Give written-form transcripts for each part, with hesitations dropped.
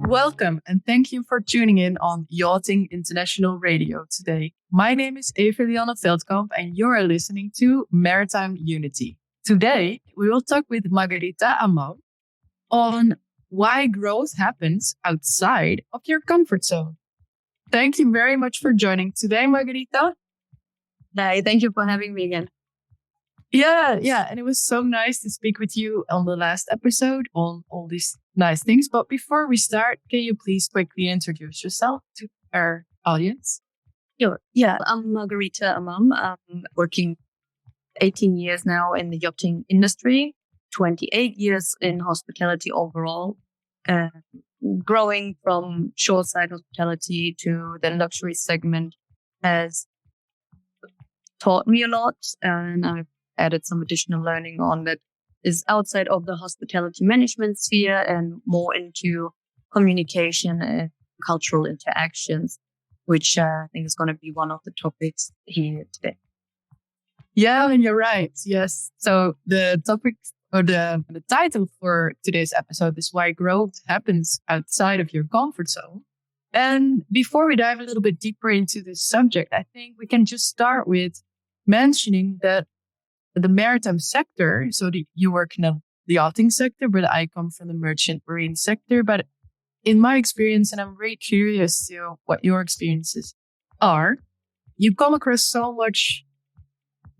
Welcome and thank you for tuning in on Yachting International Radio today. My name is Eva Lianne Veldkamp and you're listening to Maritime Unity. Today, we will talk with Margarita Amam on why growth happens outside of your comfort zone. Thank you very much for joining today, Margarita. Hi, thank you for having me again. Yeah. And it was so nice to speak with you on the last episode on all these nice things. But before we start, can you please quickly introduce yourself to our audience? Sure. Yeah, I'm Margarita Amam. I'm working 18 years now in the yachting industry, 28 years in hospitality overall, growing from shoreside hospitality to the luxury segment has taught me a lot, and I've added some additional learning on that is outside of the hospitality management sphere and more into communication and cultural interactions, which I think is going to be one of the topics here today. Yeah, and you're right. Yes. So the topic or the title for today's episode is why growth happens outside of your comfort zone. And before we dive a little bit deeper into this subject, I think we can just start with mentioning that the maritime sector, so you work in the yachting sector, but I come from the merchant marine sector. But in my experience, and I'm very curious to what your experiences are, you come across so much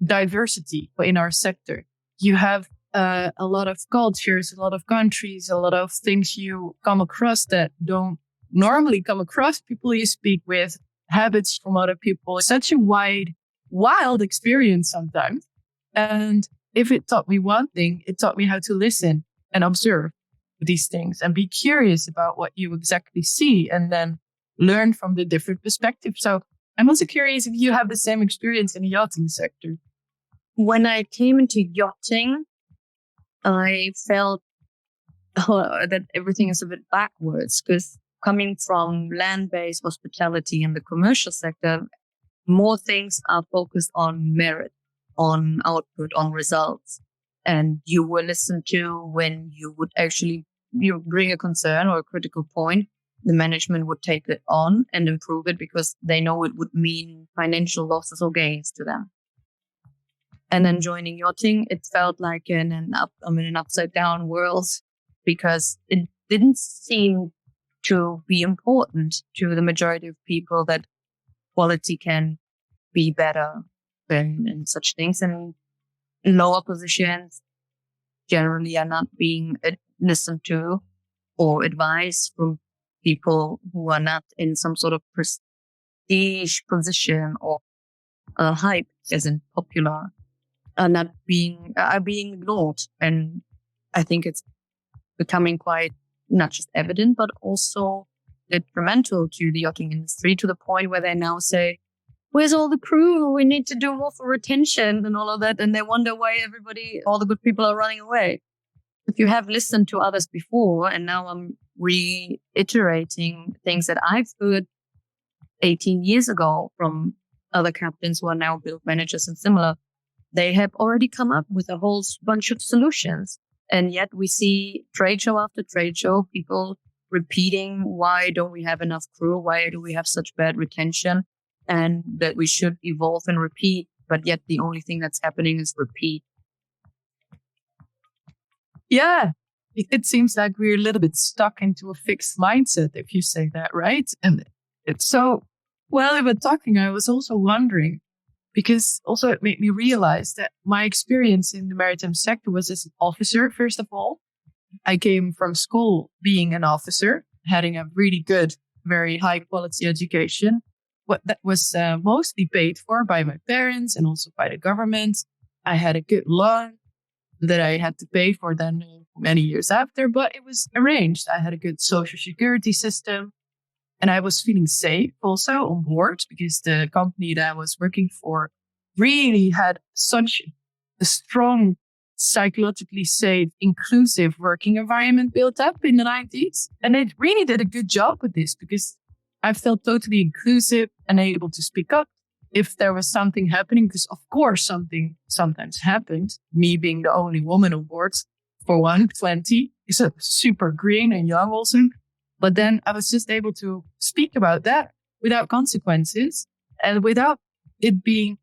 diversity in our sector. You have a lot of cultures, a lot of countries, a lot of things you come across that don't normally come across people you speak with, habits from other people. It's such a wild experience sometimes. And if it taught me one thing, it taught me how to listen and observe these things and be curious about what you exactly see and then learn from the different perspectives. So I'm also curious if you have the same experience in the yachting sector. When I came into yachting, I felt that everything is a bit backwards because coming from land-based hospitality in the commercial sector, more things are focused on merit, on output, on results. And you were listened to when you would actually bring a concern or a critical point. The management would take it on and improve it because they know it would mean financial losses or gains to them. And then joining yachting, it felt like in an upside down world because it didn't seem to be important to the majority of people that quality can be better and such things. And lower positions generally are not being listened to or advised from people who are not in some sort of prestige position or hype, as in popular, are being ignored. And I think it's becoming quite not just evident, but also detrimental to the yachting industry to the point where they now say, where's all the crew? We need to do more for retention and all of that. And they wonder why all the good people are running away. If you have listened to others before, and now I'm reiterating things that I've heard 18 years ago from other captains who are now build managers and similar, they have already come up with a whole bunch of solutions. And yet we see trade show after trade show, people repeating, why don't we have enough crew? Why do we have such bad retention? And that we should evolve and repeat. But yet the only thing that's happening is repeat. Yeah, it seems like we're a little bit stuck into a fixed mindset, if you say that, right? And it's so, while we were talking, I was also wondering, because also it made me realize that my experience in the maritime sector was as an officer, first of all. I came from school being an officer, having a really good, very high quality education. What that was mostly paid for by my parents and also by the government. I had a good loan that I had to pay for then many years after, but it was arranged. I had a good social security system. And I was feeling safe also on board because the company that I was working for really had such a strong, psychologically safe, inclusive working environment built up in the 90s. And it really did a good job with this because I felt totally inclusive and able to speak up if there was something happening, because of course something sometimes happened, me being the only woman on board for 120 is a super green and young also. But then I was just able to speak about that without consequences and without it being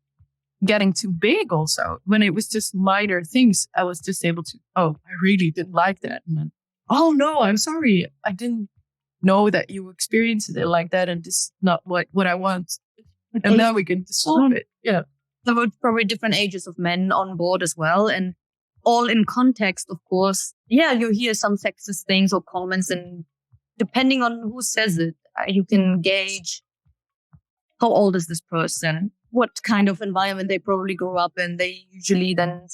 getting too big also. When it was just minor things, I was just able to, oh, I really didn't like that. And then, oh no, I'm sorry. I didn't know that you experienced it like that. And this is not what I want. And now we can solve it. Yeah. There were probably different ages of men on board as well. And all in context, of course. Yeah, you hear some sexist things or comments, and depending on who says it, you can gauge how old is this person, what kind of environment they probably grew up in. They usually then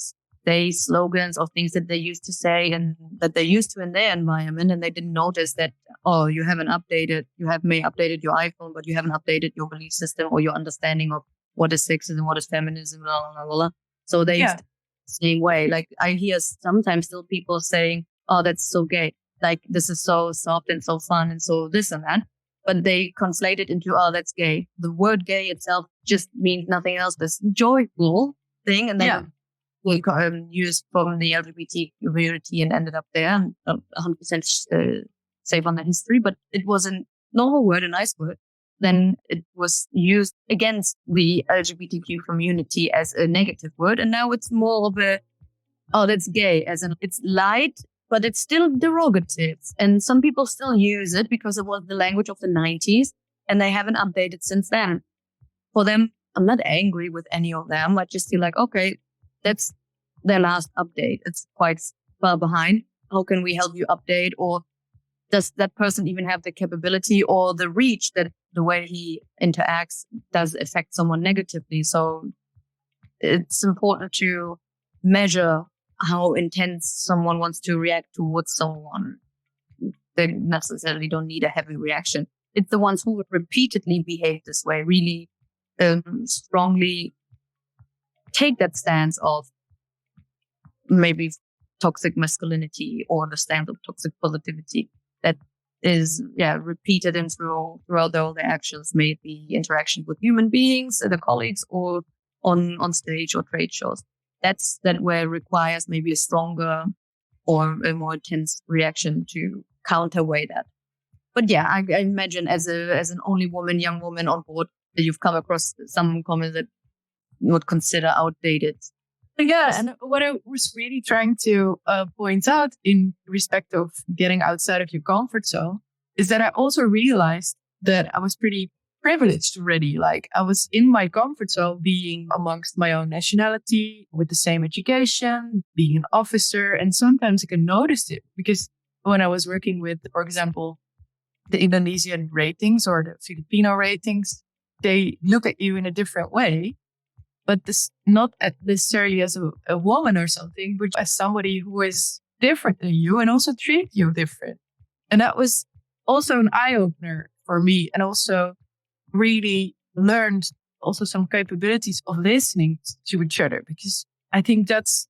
say slogans or things that they used to say and that they used to in their environment, and they didn't notice that, oh, you may updated your iPhone, but you haven't updated your belief system or your understanding of what is sexism, what is feminism, blah, blah, blah, blah. So they used to the same way. Like I hear sometimes still people saying, oh, that's so gay. Like this is so soft and so fun and so this and that. But they conflate it into, oh, that's gay. The word gay itself just means nothing else. This joyful thing. And then we used from the LGBT community and ended up there. I'm not 100% safe on the history, but it was a normal word, a nice word. Then it was used against the LGBTQ community as a negative word. And now it's more of a, oh, that's gay, as in it's light, but it's still derogative. And some people still use it because it was the language of the 90s and they haven't updated since then. For them, I'm not angry with any of them. I just feel like, okay, that's their last update. It's quite far behind. How can we help you update? Or does that person even have the capability or the reach that the way he interacts does affect someone negatively? So it's important to measure how intense someone wants to react towards someone. They necessarily don't need a heavy reaction. It's the ones who would repeatedly behave this way, really strongly take that stance of maybe toxic masculinity or the stance of toxic positivity that is repeated and throughout all their actions, may it be interaction with human beings, their colleagues, or on stage or trade shows. That where it requires maybe a stronger or a more intense reaction to counterweigh that. But yeah, I imagine as an only woman, young woman on board, that you've come across some comments that you would consider outdated. Yeah, and what I was really trying to point out in respect of getting outside of your comfort zone is that I also realized that I was pretty privileged already. Like I was in my comfort zone, being amongst my own nationality, with the same education, being an officer. And sometimes I can notice it because when I was working with, for example, the Indonesian ratings or the Filipino ratings, they look at you in a different way. But this not necessarily as a woman or something, but as somebody who is different than you and also treat you different. And that was also an eye-opener for me, and also really learned also some capabilities of listening to each other, because I think that's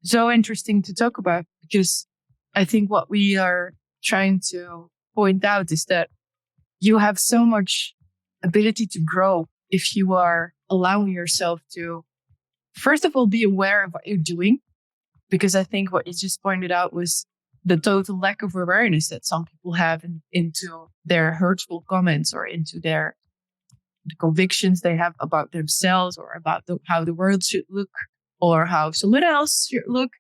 so interesting to talk about, because I think what we are trying to point out is that you have so much ability to grow if you are allowing yourself to, first of all, be aware of what you're doing. Because I think what you just pointed out was the total lack of awareness that some people have into their hurtful comments or into the convictions they have about themselves or about how the world should look or how someone else should look.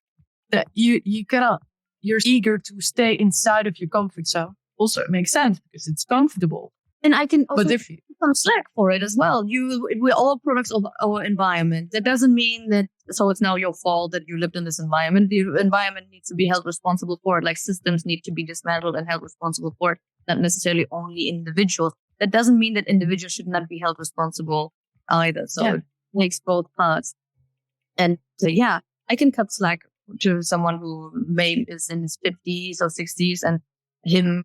That you cannot, you're eager to stay inside of your comfort zone. Also, it makes sense because it's comfortable. And I can also take some slack for it as well. We're all products of our environment. That doesn't mean that, so it's now your fault that you lived in this environment. The environment needs to be held responsible for it. Like systems need to be dismantled and held responsible for it, not necessarily only individuals. That doesn't mean that individuals should not be held responsible either. So it makes both parts. And I can cut slack to someone who maybe is in his 50s or 60s and him,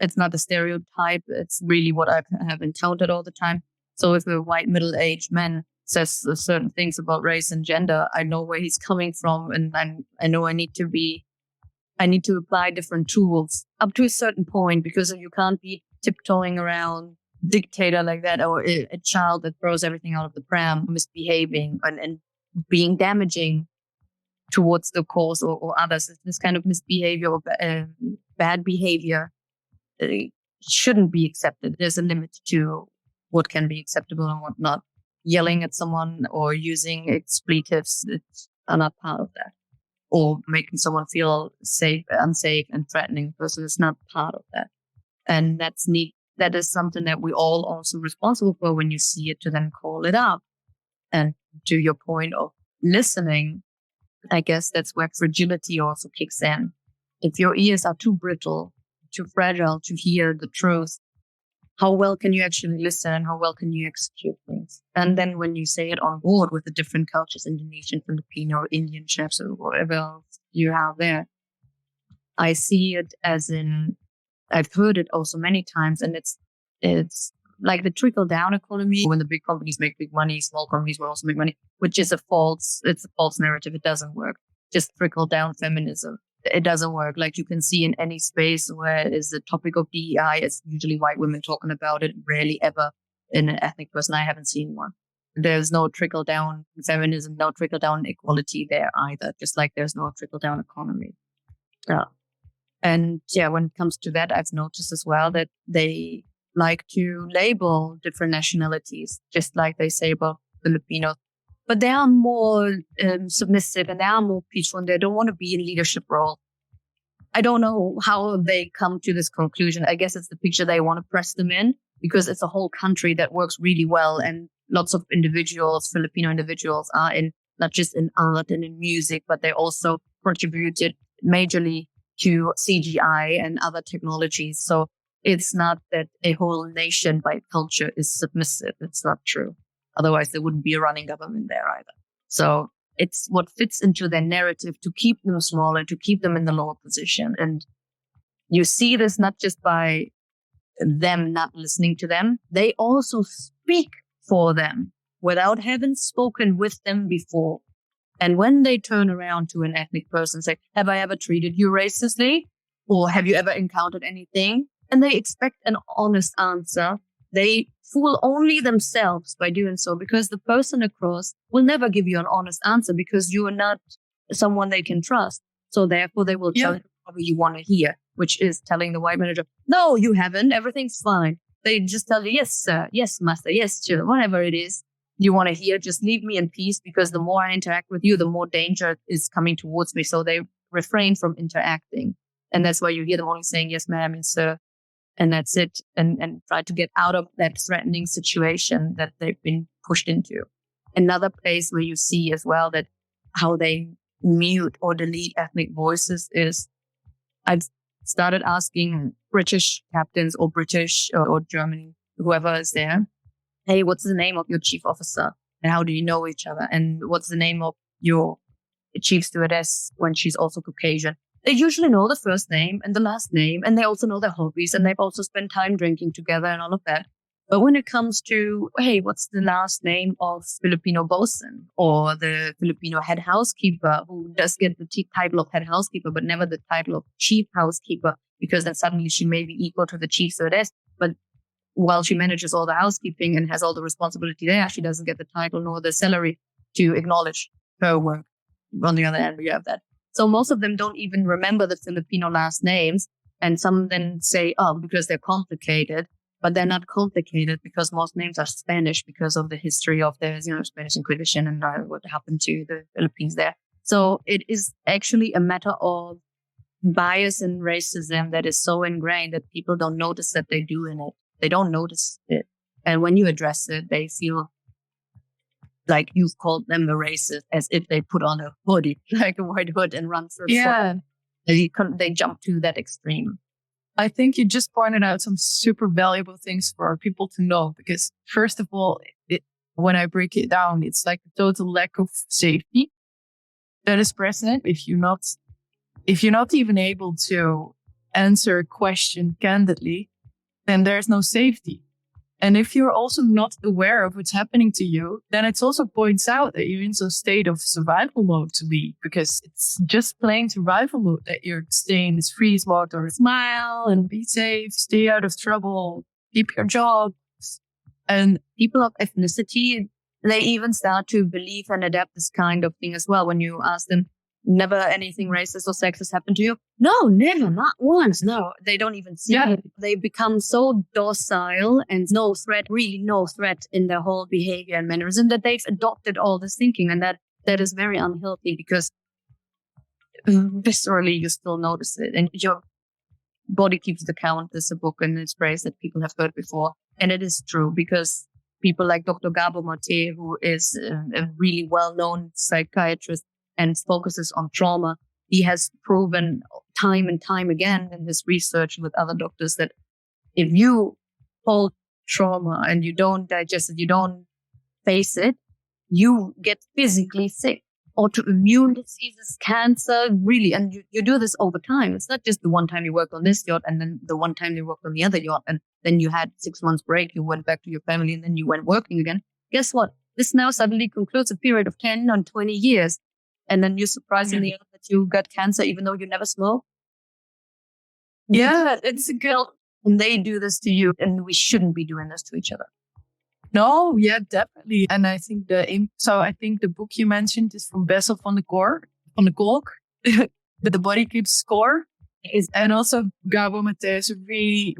it's not a stereotype. It's really what I have encountered all the time. So if a white middle-aged man says certain things about race and gender, I know where he's coming from, and I know I need to apply different tools up to a certain point, because you can't be tiptoeing around dictator like that, or a child that throws everything out of the pram, misbehaving and being damaging towards the cause or others. This kind of misbehavior or bad behavior shouldn't be accepted. There's a limit to what can be acceptable and what not. Yelling at someone or using expletives are not part of that. Or making someone feel unsafe and threatening person is not part of that. And that's neat. That is something that we all also responsible for when you see it, to then call it up. And to your point of listening, I guess that's where fragility also kicks in. If your ears are too brittle, too fragile to hear the truth, how well can you actually listen and how well can you execute things? And then when you say it on board with the different cultures, Indonesian, Filipino, Indian chefs, or whatever else you have there, I see it as in, I've heard it also many times, and it's like the trickle down economy. When the big companies make big money, small companies will also make money, which is a false narrative. It doesn't work. Just trickle down feminism. It doesn't work. Like you can see in any space where is the topic of DEI, it's usually white women talking about it, rarely ever in an ethnic person. I haven't seen one. There's no trickle down feminism, no trickle down equality there either, just like there's no trickle down economy. Yeah. And yeah, when it comes to that, I've noticed as well that they like to label different nationalities, just like they say about Filipinos. But they are more submissive and they are more peaceful and they don't want to be in leadership role. I don't know how they come to this conclusion. I guess it's the picture they want to press them in, because it's a whole country that works really well. And lots of individuals, Filipino individuals, are in not just in art and in music, but they also contributed majorly to CGI and other technologies. So it's not that a whole nation by culture is submissive. It's not true. Otherwise, there wouldn't be a running government there either. So it's what fits into their narrative to keep them small and to keep them in the lower position. And you see this not just by them not listening to them. They also speak for them without having spoken with them before. And when they turn around to an ethnic person and say, have I ever treated you racistly? Or have you ever encountered anything? And they expect an honest answer. They fool only themselves by doing so, because the person across will never give you an honest answer because you are not someone they can trust. So therefore they will tell you whatever you want to hear, which is telling the white manager, no, you haven't. Everything's fine. They just tell you, yes, sir. Yes, master. Yes, sir. Whatever it is you want to hear, just leave me in peace, because the more I interact with you, the more danger is coming towards me. So they refrain from interacting. And that's why you hear them only saying, yes, ma'am, and sir. And that's it. And try to get out of that threatening situation that they've been pushed into. Another place where you see as well that how they mute or delete ethnic voices is, I've started asking British captains or British or German, whoever is there, hey, what's the name of your chief officer? And how do you know each other? And what's the name of your chief stewardess when she's also Caucasian? They usually know the first name and the last name, and they also know their hobbies, and they've also spent time drinking together and all of that. But when it comes to, hey, what's the last name of Filipino bosun or the Filipino head housekeeper, who does get the title of head housekeeper, but never the title of chief housekeeper, because then suddenly she may be equal to the chief stewardess. But while she manages all the housekeeping and has all the responsibility there, she doesn't get the title nor the salary to acknowledge her work. On the other hand, we have that. So most of them don't even remember the Filipino last names. And some then say, oh, because they're complicated. But they're not complicated because most names are Spanish because of the history of the Spanish Inquisition and what happened to the Philippines there. So it is actually a matter of bias and racism that is so ingrained that people don't notice that they do in it. They don't notice it. And when you address it, they feel like you've called them a racist, as if they put on a hoodie, like a white hood, and run through. Yeah. They jump to that extreme. I think you just pointed out some super valuable things for people to know, because first of all, when I break it down, it's like a total lack of safety that is present. If you're not even able to answer a question candidly, then there's no safety. And if you're also not aware of what's happening to you, then it also points out that you're in some state of survival mode to be, because it's just plain survival mode that you're staying in this freeze mode, or smile and be safe, stay out of trouble, keep your job, And people of ethnicity, they even start to believe and adapt this kind of thing as well. When you ask them, never anything racist or sexist happened to you? No, never, not once. No, they don't even see it. They become so docile and really no threat in their whole behavior and mannerism that they've adopted all this thinking. And that is very unhealthy, because viscerally you still notice it. And your body keeps the count. There's a book and it's phrase that people have heard before. And it is true, because people like Dr. Gabor Mate, who is a really well-known psychiatrist and focuses on trauma, he has proven time and time again in his research with other doctors that if you hold trauma and you don't digest it, you don't face it, you get physically sick. Autoimmune diseases, cancer, really. And you do this over time. It's not just the one time you work on this yacht and then the one time you worked on the other yacht and then you had 6 months break, you went back to your family and then you went working again. Guess what? This now suddenly concludes a period of 10 or 20 years. And then you're surprised in the end that you got cancer even though you never smoked. Yeah, it's a good. And they do this to you, and we shouldn't be doing this to each other. No, yeah, definitely. And I think the book you mentioned is from Bessel van de Kolk, The Body Keeps Score. And also Gabor Mate is really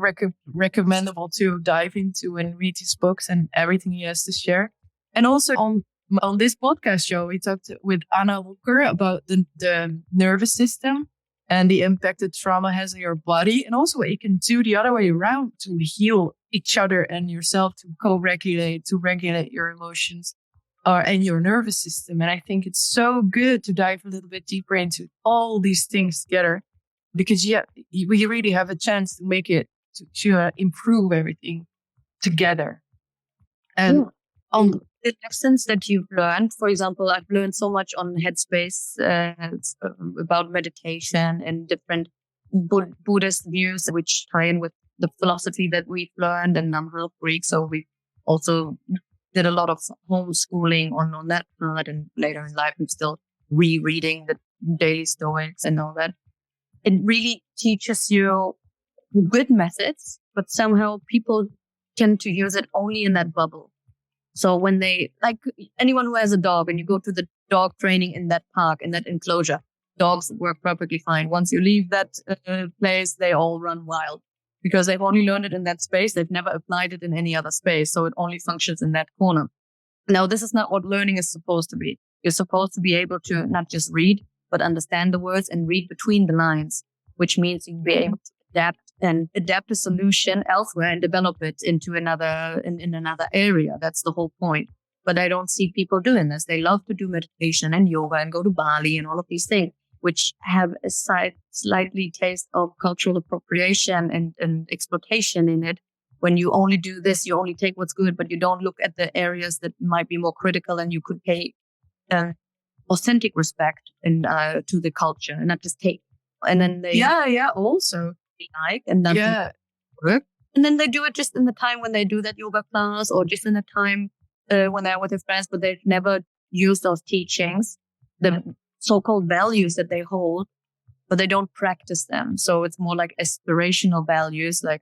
recommendable to dive into and read his books and everything he has to share. And also on this podcast show, we talked with Anna Walker about the nervous system and the impact that trauma has on your body, and also what you can do the other way around to heal each other and yourself, to co-regulate, to regulate your emotions and your nervous system. And I think it's so good to dive a little bit deeper into all these things together, because we really have a chance to make it, to improve everything together. And on the lessons that you've learned, for example, I've learned so much on Headspace about meditation and different Buddhist views, which tie in with the philosophy that we've learned. And I'm real Greek, so we also did a lot of homeschooling on that part. And later in life, I'm still rereading the daily Stoics and all that. It really teaches you good methods, but somehow people tend to use it only in that bubble. So when they, like anyone who has a dog and you go to the dog training in that park, in that enclosure, dogs work perfectly fine. Once you leave that place, they all run wild because they've only learned it in that space. They've never applied it in any other space. So it only functions in that corner. Now, this is not what learning is supposed to be. You're supposed to be able to not just read, but understand the words and read between the lines, which means you'll be able to adapt a solution elsewhere and develop it into another, in another area. That's the whole point. But I don't see people doing this. They love to do meditation and yoga and go to Bali and all of these things, which have a slightly taste of cultural appropriation and exploitation in it. When you only do this, you only take what's good, but you don't look at the areas that might be more critical, and you could pay authentic respect and to the culture and not just take. And then they also like and then work, and then they do it just in the time when they do that yoga class, or just in the time when they're with their friends, but they've never used those teachings, the so-called values that they hold, but they don't practice them. So it's more like aspirational values, like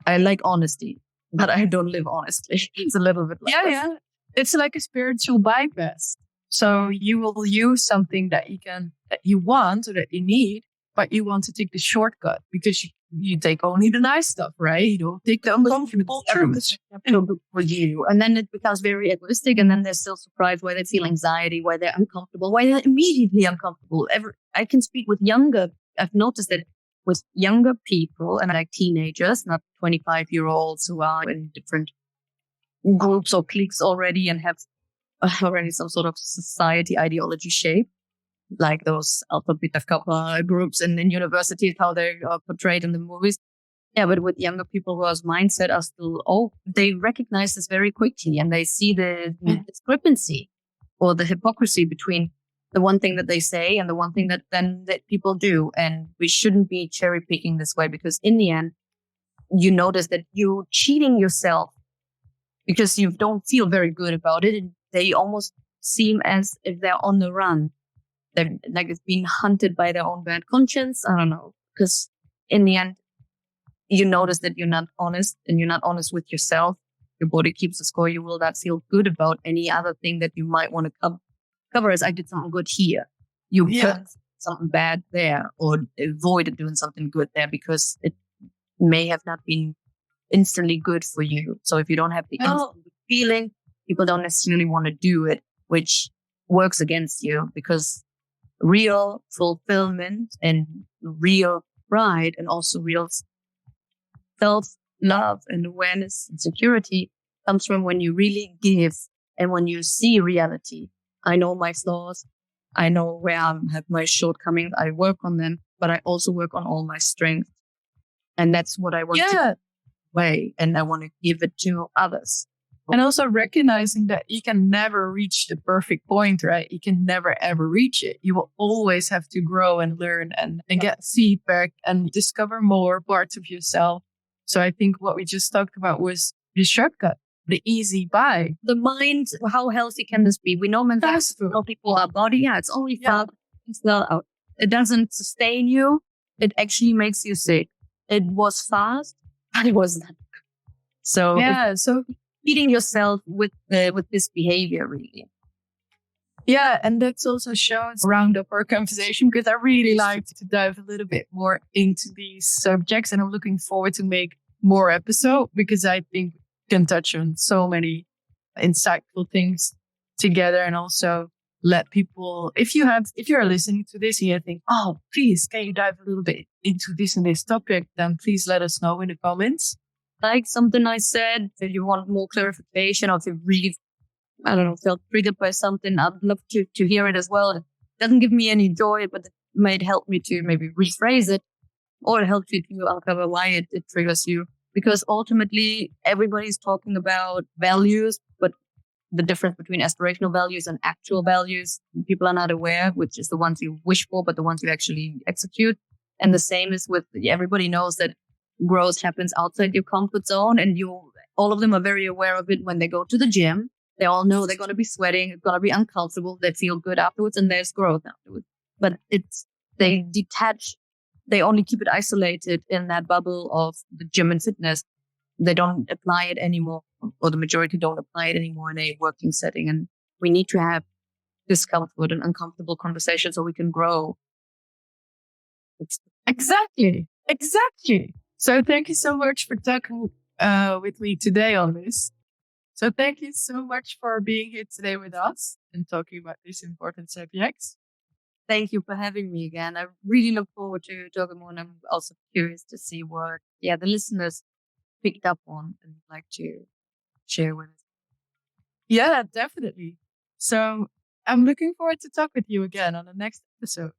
I like honesty, but I don't live honestly. It's a little bit like that. It's like a spiritual bypass. So you will use something that you want or that you need, but you want to take the shortcut because you take only the nice stuff, right? You don't take the uncomfortable truths. For you. And then it becomes very egoistic, and then they're still surprised why they feel anxiety, why they're uncomfortable, why they're immediately uncomfortable. I can speak with I've noticed that with younger people, and like teenagers, not 25-year-olds who are in different groups or cliques already and have already some sort of society ideology shape, like those Alpha Beta Kappa groups in universities, how they are portrayed in the movies. Yeah, but with younger people whose mindset are still, they recognize this very quickly, and they see the discrepancy or the hypocrisy between the one thing that they say and the one thing that people do. And we shouldn't be cherry picking this way, because in the end, you notice that you're cheating yourself because you don't feel very good about it. And they almost seem as if they're on the run. They're like it's being hunted by their own bad conscience. I don't know. Because in the end, you notice that you're not honest, and you're not honest with yourself. your body keeps the score, you will not feel good about any other thing that you might want to cover as I did something good here. You put something bad there or avoided doing something good there because it may have not been instantly good for you. So if you don't have the instant feeling, people don't necessarily want to do it, which works against you, because real fulfillment and real pride and also real self-love and awareness and security comes from when you really give and when you see reality. I know my flaws. I know where I have my shortcomings. I work on them, but I also work on all my strengths. And that's what I want to way. And I want to give it to others. And also recognizing that you can never reach the perfect point, right? You can never, ever reach it. You will always have to grow and learn and get feedback and discover more parts of yourself. So I think what we just talked about was the shortcut, the easy buy. The mind, how healthy can this be? We know mental people, our body, it's only fun. It's not out. It doesn't sustain you. It actually makes you sick. It was fast, but it was not. So so feeding yourself with this behavior, really. Yeah, and that's also shows round up our conversation, because I really like to dive a little bit more into these subjects, and I'm looking forward to make more episodes, because I think we can touch on so many insightful things together, and also let people, if you're listening to this and you think, oh, please, can you dive a little bit into this and this topic, then please let us know in the comments. Like something I said, if you want more clarification, or if you really, I don't know, felt triggered by something, I'd love to hear it as well. It doesn't give me any joy, but it might help me to maybe rephrase it, or it helps you to uncover why it triggers you. Because ultimately, everybody's talking about values, but the difference between aspirational values and actual values, people are not aware, which is the ones you wish for, but the ones you actually execute. And the same is with, everybody knows that growth happens outside your comfort zone, and all of them are very aware of it when they go to the gym. They all know they're going to be sweating. It's going to be uncomfortable. They feel good afterwards, and there's growth afterwards. But they detach. They only keep it isolated in that bubble of the gym and fitness. They don't apply it anymore, or the majority don't apply it anymore in a working setting. And we need to have discomfort and uncomfortable conversations so we can grow. Exactly. So thank you so much for talking with me today on this. So thank you so much for being here today with us and talking about these important subjects. Thank you for having me again. I really look forward to talking more, and I'm also curious to see what the listeners picked up on and like to share with us. Yeah, definitely. So I'm looking forward to talk with you again on the next episode.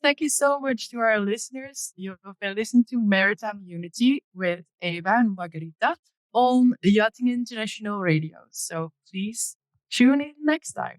Thank you so much to our listeners. You've been listening to Maritime Unity with Eva and Margarita on Yachting International Radio. So please tune in next time.